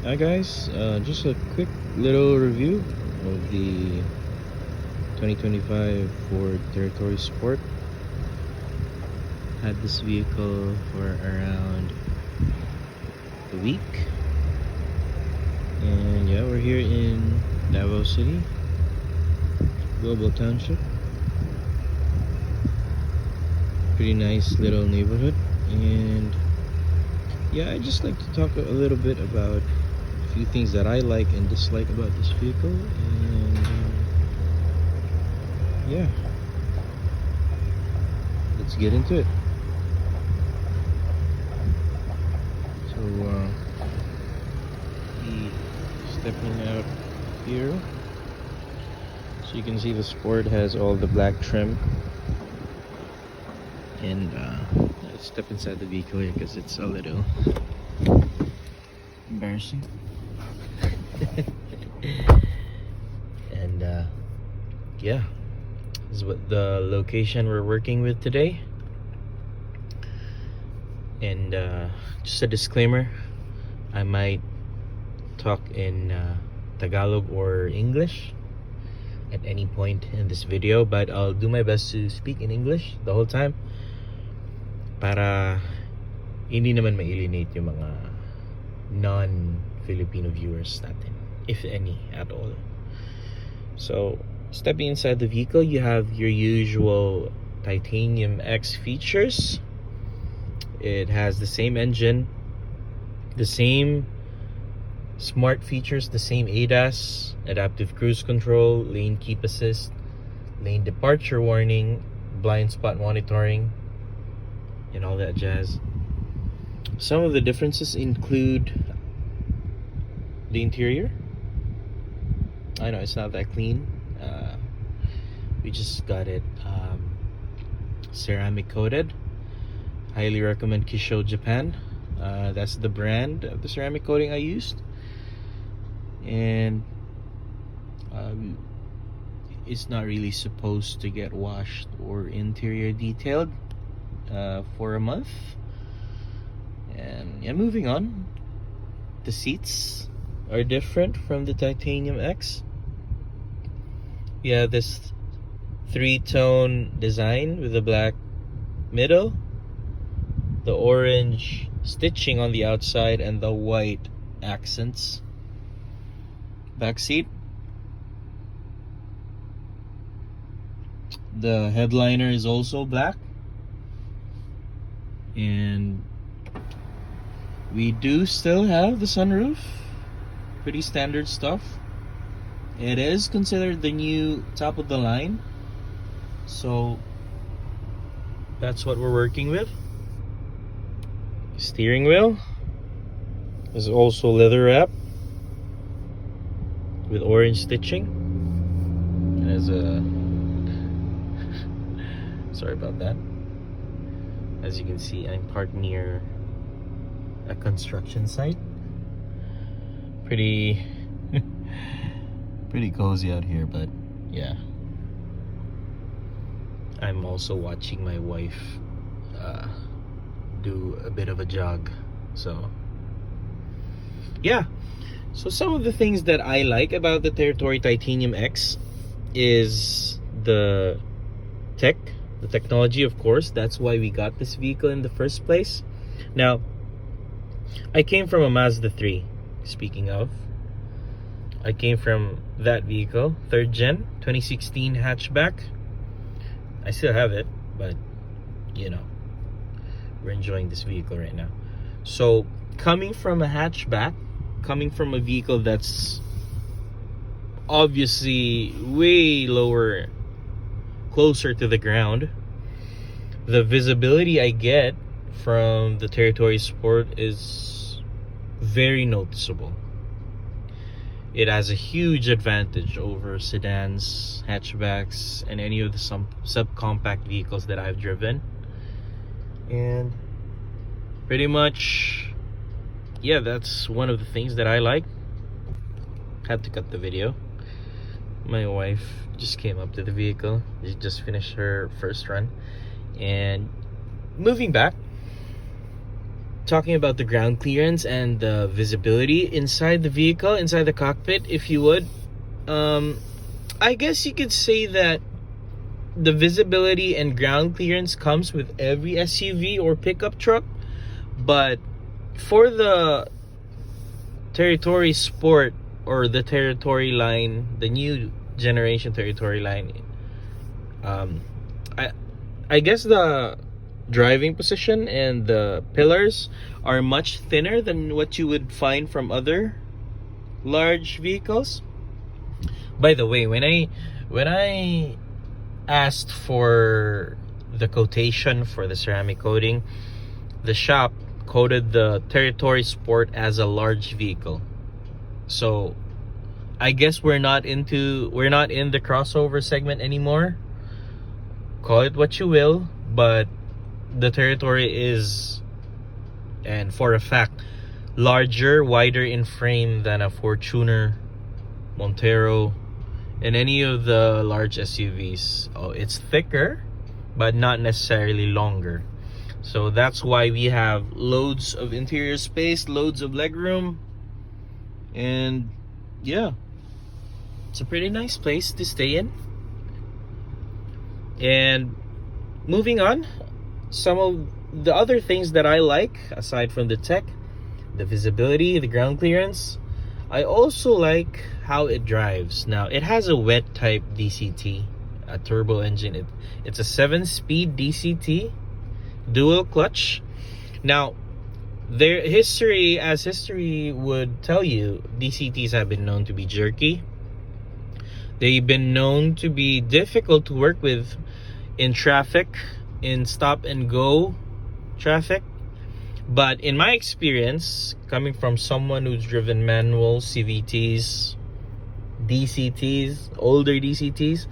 Hi guys, just a quick little review of the 2025 Ford Territory Sport. Had this vehicle for around a week, and yeah, we're here in Davao City, Global Township. Pretty nice little neighborhood, and yeah, I just like to talk a little bit about a few things that I like and dislike about this vehicle, and yeah, let's get into it. So, stepping out here, so you can see the Sport has all the black trim, and let's step inside the vehicle here because it's a little embarrassing. And yeah, this is what the location we're working with today. And just a disclaimer, I might talk in Tagalog or English at any point in this video, but I'll do my best to speak in English the whole time para hindi naman ma-alienate yung mga non-Filipino viewers natin, if any at all. So, stepping inside the vehicle, you have your usual Titanium X features. It has the same engine, the same smart features, the same ADAS, adaptive cruise control, lane keep assist, lane departure warning, blind spot monitoring, and all that jazz. Some of the differences include the interior. I know it's not that clean. We just got it ceramic coated. Highly recommend Kisho Japan. That's the brand of the ceramic coating I used. And it's not really supposed to get washed or interior detailed for a month. And yeah, moving on. The seats are different from the Titanium X. We have this 3-tone design with a black middle, the orange stitching on the outside, and the white accents. Back seat. The headliner is also black, and we do still have the sunroof. Pretty standard stuff. It is considered the new top of the line, so that's what we're working with. Steering wheel is also leather wrap with orange stitching. And as a sorry about that. As you can see, I'm parked near a construction site. Pretty cozy out here, but yeah. I'm also watching my wife do a bit of a jog. So yeah. So some of the things that I like about the Territory Titanium X is the technology, of course. That's why we got this vehicle in the first place. Now, I came from a Mazda 3. Speaking of, I came from that vehicle, 3rd gen, 2016 hatchback. I still have it, but you know, we're enjoying this vehicle right now. So, coming from a hatchback, coming from a vehicle that's obviously way lower, closer to the ground, the visibility I get from the Territory Sport is very noticeable. It has a huge advantage over sedans, hatchbacks, and any of the subcompact vehicles that I've driven. And pretty much, yeah, that's one of the things that I like. Had to cut the video. My wife just came up to the vehicle. She just finished her first run. And moving back, talking about the ground clearance and the visibility inside the vehicle, inside the cockpit, if you would. I guess you could say that the visibility and ground clearance comes with every SUV or pickup truck, but for the Territory Sport or the Territory line, the new generation Territory line, um, I I guess the driving position and the pillars are much thinner than what you would find from other large vehicles. By the way, when I asked for the quotation for the ceramic coating, the shop quoted the Territory Sport as a large vehicle. So I guess we're not in the crossover segment anymore. Call it what you will, but the Territory is, and for a fact, larger, wider in frame than a Fortuner, Montero, and any of the large SUVs. Oh, it's thicker, but not necessarily longer. So that's why we have loads of interior space, loads of legroom, and yeah, it's a pretty nice place to stay in. And moving on, some of the other things that I like, aside from the tech, the visibility, the ground clearance, I also like how it drives. Now, it has a wet type DCT, a turbo engine. It's a 7-speed DCT, dual clutch. Now, their history, as history would tell you, DCTs have been known to be jerky. They've been known to be difficult to work with in traffic, in stop and go traffic. But in my experience, coming from someone who's driven manual CVTs, DCTs, older DCTs,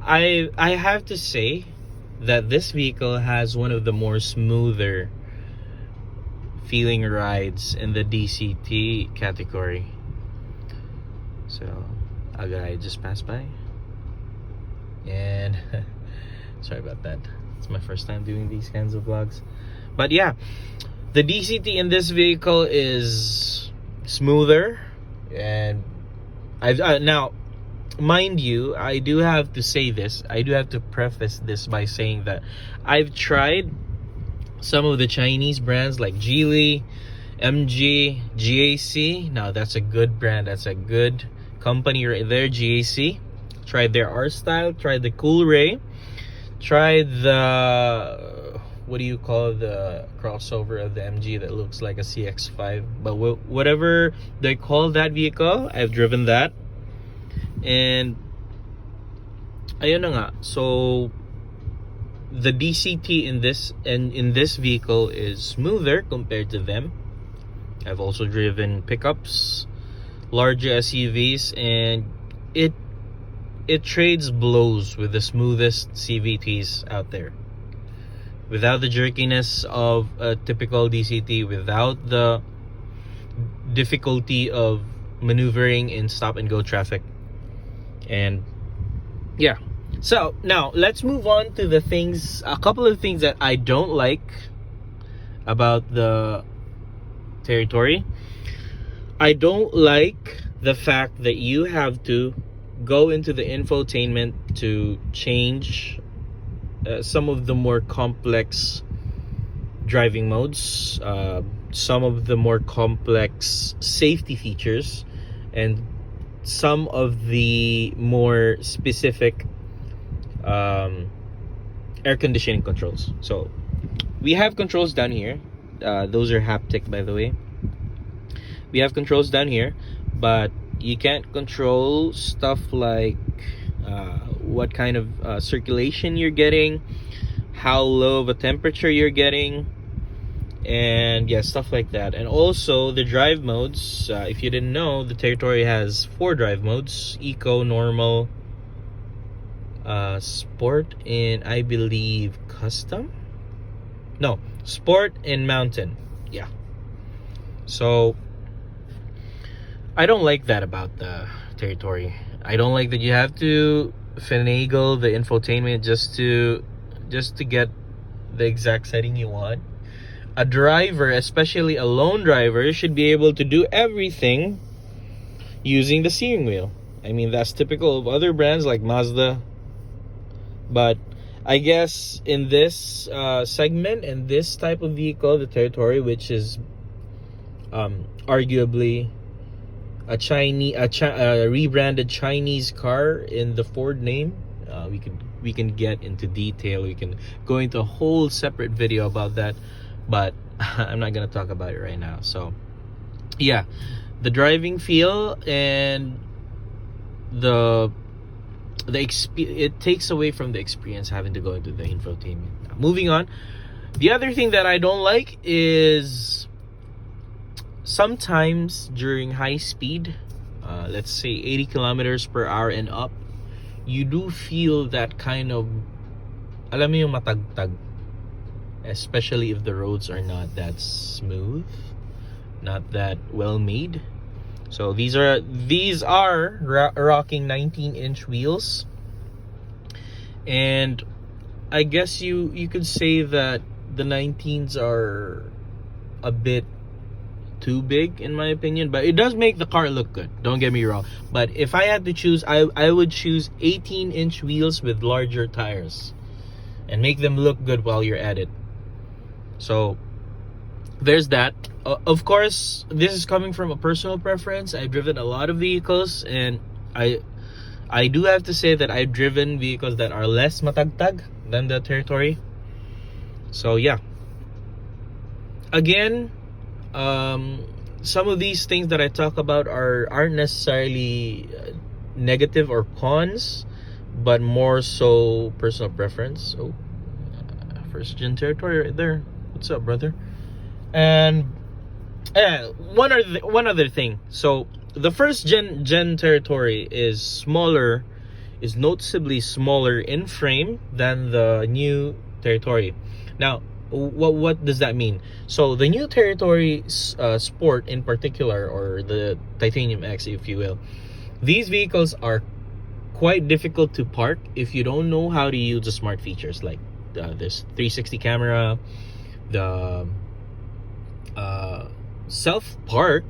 I have to say that this vehicle has one of the more smoother feeling rides in the DCT category. So a guy just passed by, and sorry about that. It's my first time doing these kinds of vlogs. But yeah, the DCT in this vehicle is smoother, and I've now, mind you, I do have to say this. I do have to preface this by saying that I've tried some of the Chinese brands like Geely, MG, GAC. Now that's a good brand. That's a good company right there, GAC. Tried their R Style. Tried the Coolray. Tried the, what do you call the crossover of the MG that looks like a CX-5? But whatever they call that vehicle, I've driven that. And ayun na nga. So the DCT in this vehicle is smoother compared to them. I've also driven pickups, larger SUVs, and it trades blows with the smoothest CVTs out there. Without the jerkiness of a typical DCT, without the difficulty of maneuvering in stop and go traffic. And yeah, so now let's move on to the things, a couple of things that I don't like about the Territory. I don't like the fact that you have to go into the infotainment to change some of the more complex driving modes, some of the more complex safety features, and some of the more specific air conditioning controls. So we have controls down here. Those are haptic, by the way. We have controls down here, but you can't control stuff like what kind of circulation you're getting, how low of a temperature you're getting, and yeah, stuff like that. And also the drive modes. If you didn't know, the Territory has 4 drive modes: Eco, Normal, Sport, and I believe Custom. No, Sport and Mountain. Yeah. So I don't like that about the Territory. I don't like that you have to finagle the infotainment just to get the exact setting you want. a driver, especially a lone driver, should be able to do everything using the steering wheel. I mean, that's typical of other brands like Mazda. But I guess in this segment, in this type of vehicle, the Territory, which is arguably a rebranded Chinese car in the Ford name, we can get into detail. We can go into a whole separate video about that, but I'm not gonna talk about it right now. So yeah, the driving feel and it takes away from the experience having to go into the infotainment. Now, moving on, the other thing that I don't like is sometimes during high speed, let's say 80 kilometers per hour and up, you do feel that kind of, alam mo yung matagtag, especially if the roads are not that smooth, not that well made. So these are rocking 19-inch wheels, and I guess you could say that the 19s are a bit too big in my opinion, but it does make the car look good, don't get me wrong. But if I had to choose, I would choose 18-inch wheels with larger tires and make them look good while you're at it. So there's that. Of course, this is coming from a personal preference. I've driven a lot of vehicles, and I do have to say that I've driven vehicles that are less matagtag than the Territory. So yeah, again, some of these things that I talk about aren't necessarily negative or cons, but more so personal preference. So first gen Territory right there. What's up, brother? And one other thing. So the first gen Territory is noticeably smaller in frame than the new Territory. Now, what does that mean? So the new Territory Sport in particular, or the Titanium X, if you will, these vehicles are quite difficult to park if you don't know how to use the smart features, like this 360 camera, the self park.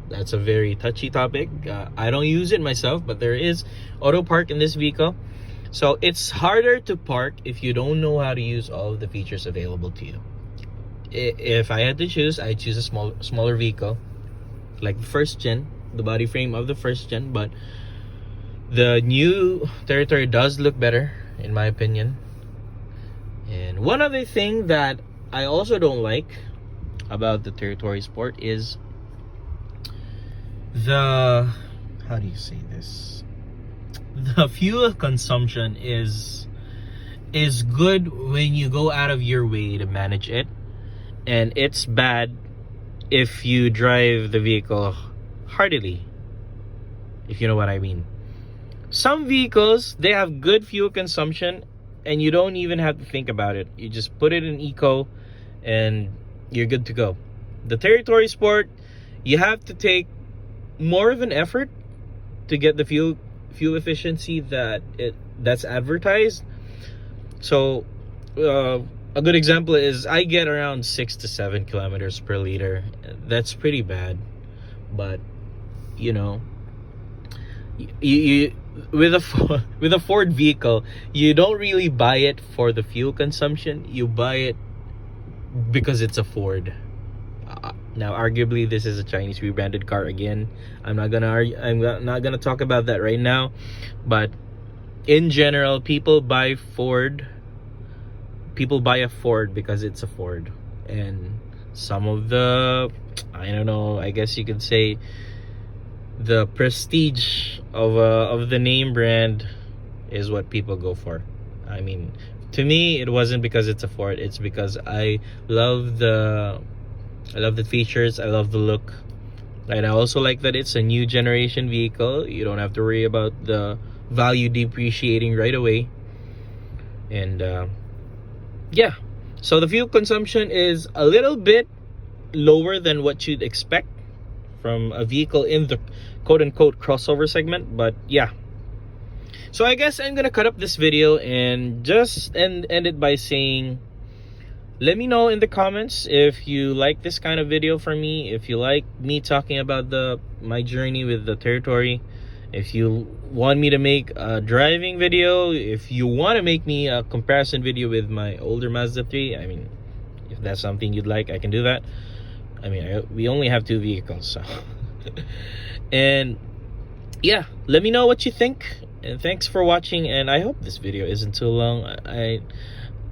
That's a very touchy topic. I don't use it myself, but there is auto park in this vehicle. So it's harder to park if you don't know how to use all of the features available to you. If I had to choose, I'd choose a smaller vehicle, like the first gen, the body frame of the first gen. But the new Territory does look better, in my opinion. And one other thing that I also don't like about the Territory Sport is the, how do you say this? The fuel consumption is good when you go out of your way to manage it, and it's bad if you drive the vehicle hardily, if you know what I mean. Some vehicles, they have good fuel consumption and you don't even have to think about it. You just put it in eco and you're good to go. The Territory Sport, you have to take more of an effort to get the fuel efficiency that's advertised. So a good example is I get around 6 to 7 kilometers per liter. That's pretty bad, but you know, you with a Ford vehicle, you don't really buy it for the fuel consumption. You buy it because it's a Ford. Now, arguably, this is a Chinese rebranded car again. I'm not gonna talk about that right now, but in general, people buy a Ford because it's a Ford. And some of the, I don't know, I guess you could say the prestige of the name brand is what people go for. I mean, to me, it wasn't because it's a Ford. It's because I love the features. I love the look, and I also like that it's a new generation vehicle. You don't have to worry about the value depreciating right away. And yeah, so the fuel consumption is a little bit lower than what you'd expect from a vehicle in the quote-unquote crossover segment. But yeah, so I guess I'm gonna cut up this video and just end it by saying, let me know in the comments if you like this kind of video from me, if you like me talking about my journey with the Territory, if you want me to make a driving video, if you want to make me a comparison video with my older Mazda 3. I mean, if that's something you'd like, I can do that. I mean, we only have 2 vehicles, so and yeah, let me know what you think, and thanks for watching. And I hope this video isn't too long.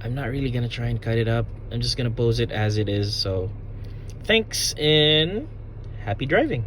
I'm not really gonna try and cut it up. I'm just gonna post it as it is. So thanks and happy driving.